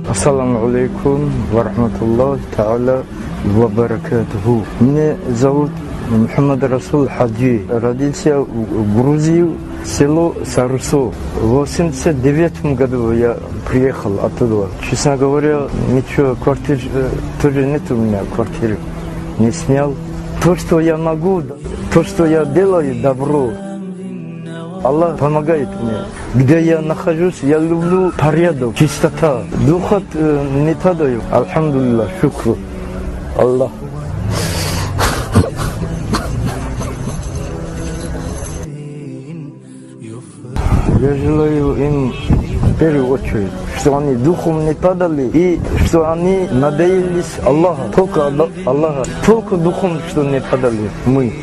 Ассаламу алейкум ва рахматуллахи та'аля ва баракатуху. Меня зовут Мухаммад Расул Хаджи. Родился в Грузии, село Сарусо. В 89 году я приехал оттуда. Честно говоря, ничего, квартиры тоже нет у меня, квартиры не снял. То, что я могу, то, что я делаю, добро. Аллах помогает мне. Где я нахожусь, я люблю порядок, чистота. Духот не падаю. Альхамдулиллах, шукру. Аллах. Я желаю им в первую очередь, что они духом не падали и что они надеялись Аллаха, только Аллаха, только духом, что не падали мы.